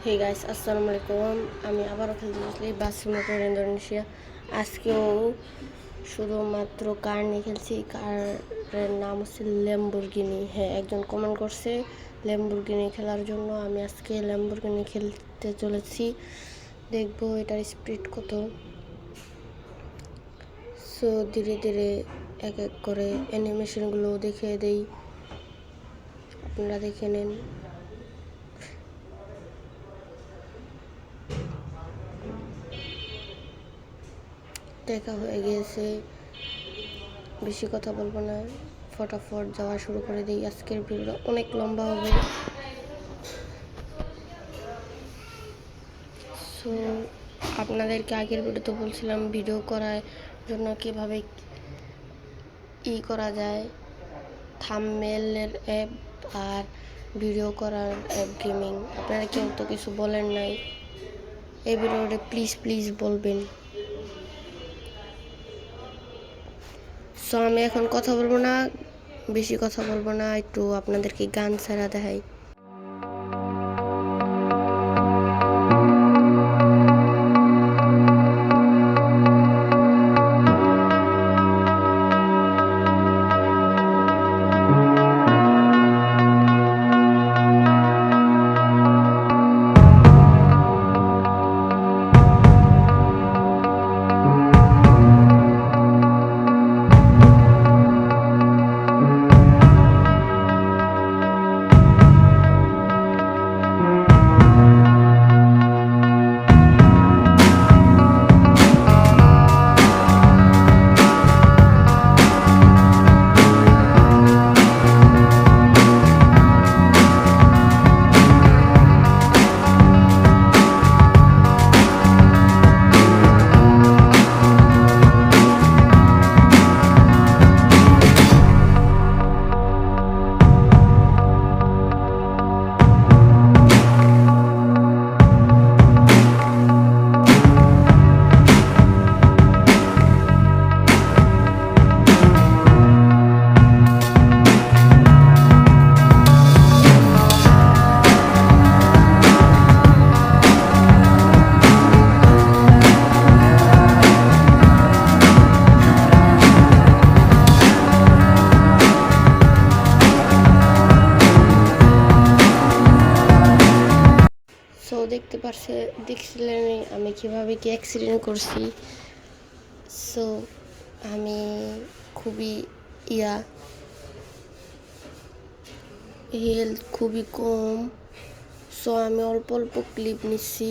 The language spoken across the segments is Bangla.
হে গাইস, আসসালামু আলাইকুম। আমি আবারও খেলতেছি বাস সিমুলেটর ইন্দোনেশিয়া। আজকেও শুধুমাত্র কার নিয়ে খেলছি। কারের নাম হচ্ছে ল্যাম্বরগিনি। হ্যাঁ, একজন কমেন্ট করছে ল্যাম্বরগিনি খেলার জন্য। আমি আজকে ল্যাম্বরগিনি খেলতে চলেছি, দেখবো এটার স্পিড কত। সো ধীরে ধীরে এক এক করে অ্যানিমেশনগুলো দেখে দেই, আপনারা দেখে নেন। দেখা হয়ে গিয়েছে, বেশি কথা বলবো না, ফটাফট যাওয়া শুরু করে দিই। আজকের ভিডিওটা অনেক লম্বা হবে। সো আপনাদেরকে আগের ভিডিওতে বলছিলাম ভিডিও করার জন্য কীভাবে করা যায়, থাম্বনেইলের অ্যাপ আর ভিডিও করার অ্যাপ গেমিং। আপনারা কেউ তো কিছু বলেন নাই, এই ভিডিওটা প্লিজ বলবেন। সো আমি এখন কথা বলবো না, বেশি কথা বলবো না, একটু আপনাদেরকে গান ছাড়া দেখাই। সো দেখছিলেন আমি কিভাবে কি অ্যাক্সিডেন্ট করছি। সো আমি খুবই হেলথ খুবই কম। সো আমি অল্প ক্লিপ নিচ্ছি।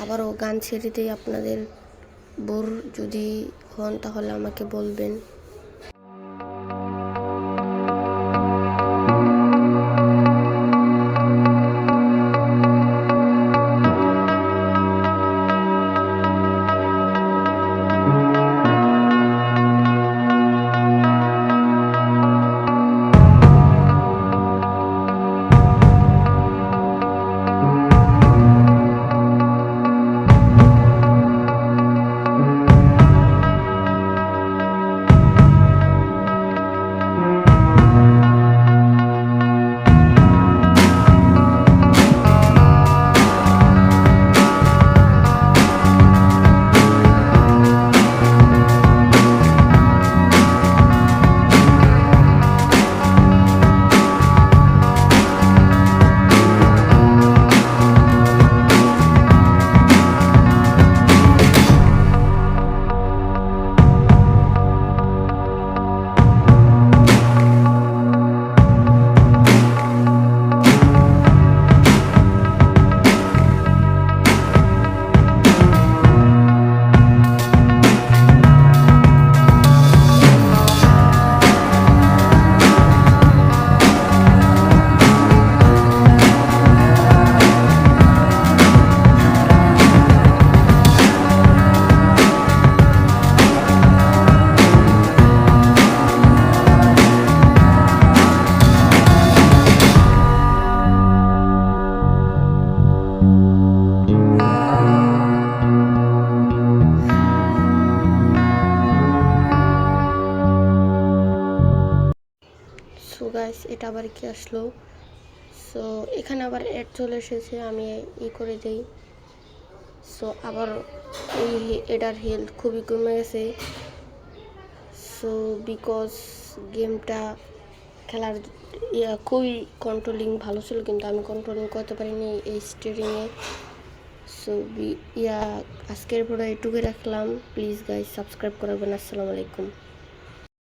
আবারও গান ছেড়ে দিই, আপনাদের বোর যদি হন তাহলে আমাকে বলবেন। সো গাইস, এটা আবার কি আসলো। সো এখানে আবার অ্যাড চলে এসেছে, আমি করে দিই। সো আবার এটার হেলথ খুবই কমে গেছে। সো বিকজ গেমটা খেলার খুবই কন্ট্রোলিং ভালো ছিল, কিন্তু আমি কন্ট্রোলিং করতে পারিনি এই স্টিয়ারিংয়ে। সো আজকের পরে এটুকুই রাখলাম। প্লিজ গাইজ সাবস্ক্রাইব করবেন। আসসালামু আলাইকুম।